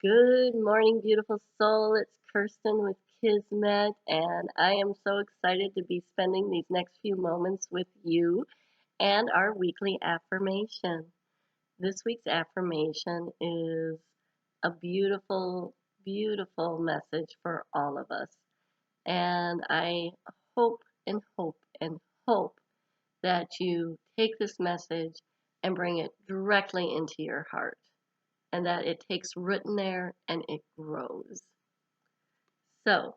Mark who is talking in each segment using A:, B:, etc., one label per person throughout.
A: Good morning, beautiful soul. It's Kirsten with Kismet, and I am so excited to be spending these next few moments with you and our weekly affirmation. This week's affirmation is a beautiful, beautiful message for all of us. And I hope and hope and hope that you take this message and bring it directly into your heart and that it takes root in there and it grows. So,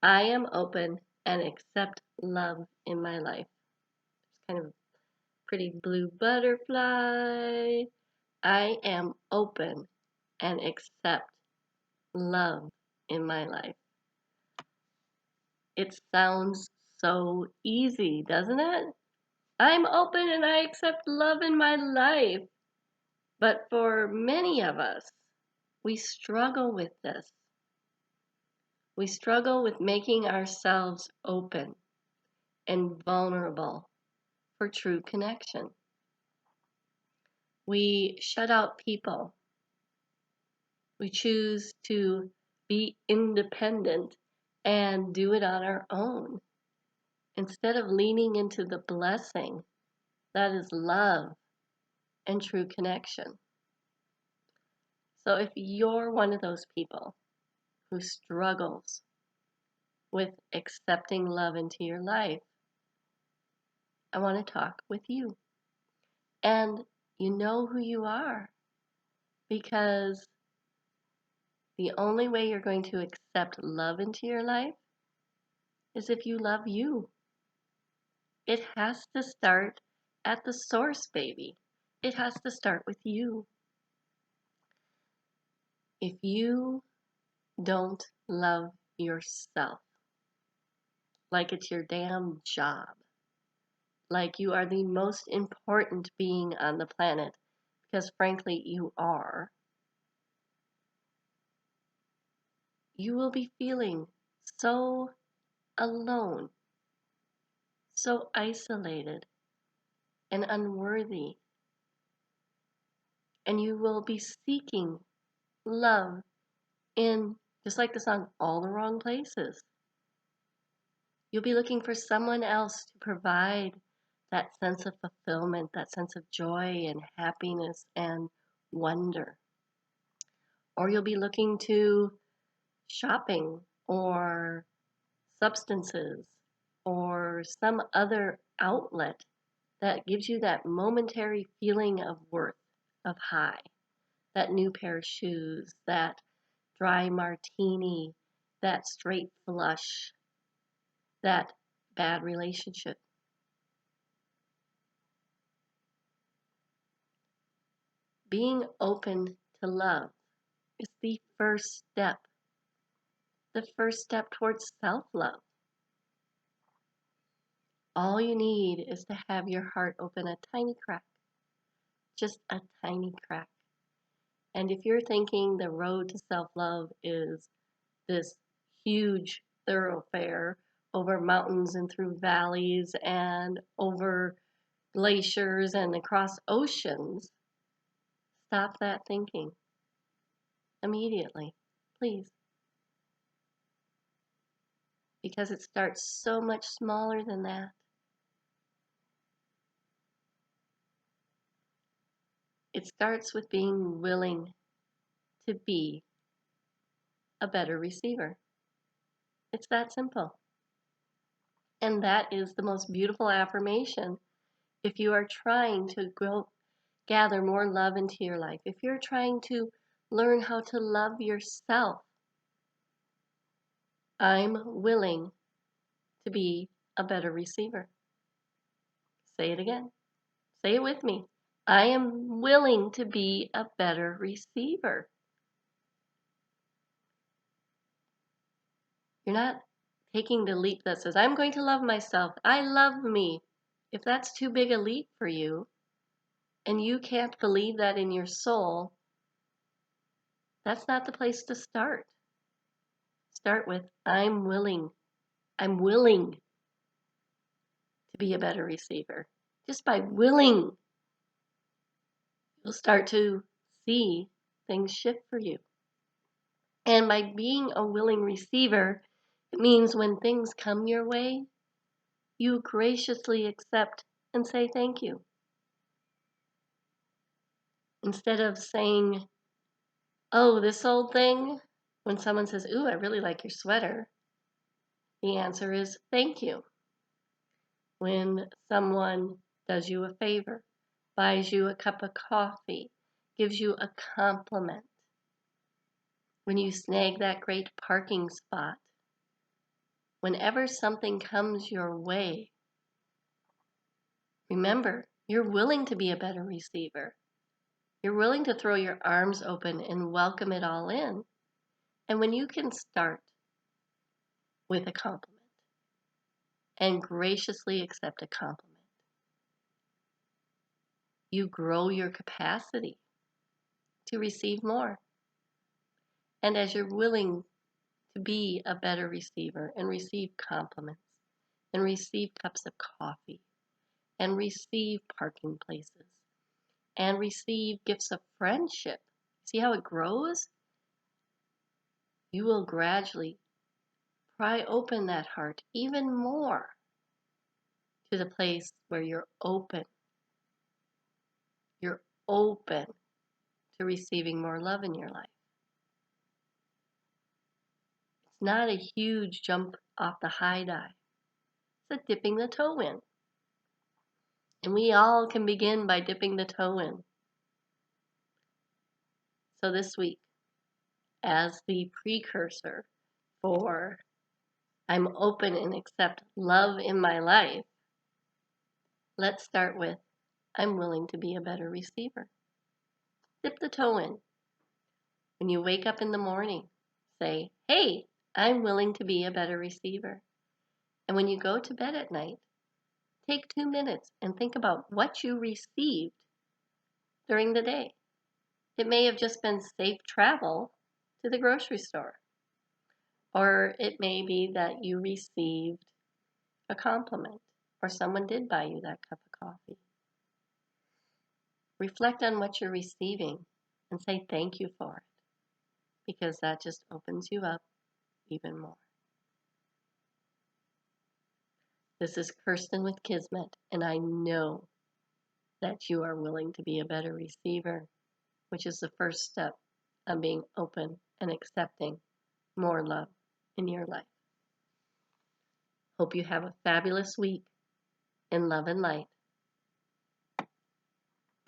A: I am open and accept love in my life. It's kind of a pretty blue butterfly. I am open and accept love in my life. It sounds so easy, doesn't it? I'm open and I accept love in my life. But for many of us, we struggle with this. We struggle with making ourselves open and vulnerable for true connection. We shut out people. We choose to be independent and do it on our own instead of leaning into the blessing that is love and true connection. So if you're one of those people who struggles with accepting love into your life, I want to talk with you. And you know who you are because the only way you're going to accept love into your life is if you love you. It has to start at the source, baby. It has to start with you. If you don't love yourself like it's your damn job, like you are the most important being on the planet, because frankly you are, you will be feeling so alone, so isolated and unworthy. And you will be seeking love in, just like the song, all the wrong places. You'll be looking for someone else to provide that sense of fulfillment, that sense of joy and happiness and wonder. Or you'll be looking to shopping or substances or some other outlet that gives you that momentary feeling of worth, of high, that new pair of shoes, that dry martini, that straight flush, that bad relationship. Being open to love is the first step towards self love. All you need is to have your heart open a tiny crack, just a tiny crack. And if you're thinking the road to self love is this huge thoroughfare over mountains and through valleys and over glaciers and across oceans, stop that thinking immediately, please. Because it starts so much smaller than that. It starts with being willing to be a better receiver. It's that simple. And that is the most beautiful affirmation if you are trying to gather more love into your life, if you're trying to learn how to love yourself. I'm willing to be a better receiver. Say it again. Say it with me. I am willing to be a better receiver. You're not taking the leap that says, I'm going to love myself. I love me. If that's too big a leap for you, and you can't believe that in your soul, that's not the place to start. Start with, I'm willing. I'm willing to be a better receiver. Just by willing, you'll start to see things shift for you. And by being a willing receiver, it means when things come your way, you graciously accept and say thank you. Instead of saying, oh, this old thing, when someone says, ooh, I really like your sweater, the answer is thank you. When someone does you a favor, buys you a cup of coffee, gives you a compliment, when you snag that great parking spot, whenever something comes your way, remember, you're willing to be a better receiver. You're willing to throw your arms open and welcome it all in. And when you can start with a compliment and graciously accept a compliment, you grow your capacity to receive more. And as you're willing to be a better receiver and receive compliments and receive cups of coffee and receive parking places and receive gifts of friendship, see how it grows? You will gradually pry open that heart even more to the place where you're open. You're open to receiving more love in your life. It's not a huge jump off the high dive. It's a dipping the toe in. And we all can begin by dipping the toe in. So this week, as the precursor for I'm open and accept love in my life, let's start with I'm willing to be a better receiver. Dip the toe in. When you wake up in the morning, say, hey, I'm willing to be a better receiver. And when you go to bed at night, take 2 minutes and think about what you received during the day. It may have just been safe travel to the grocery store, or it may be that you received a compliment, or someone did buy you that cup of coffee. Reflect on what you're receiving and say thank you for it, because that just opens you up even more. This is Kirsten with Kismet, and I know that you are willing to be a better receiver, which is the first step on being open and accepting more love in your life. Hope you have a fabulous week in love and light.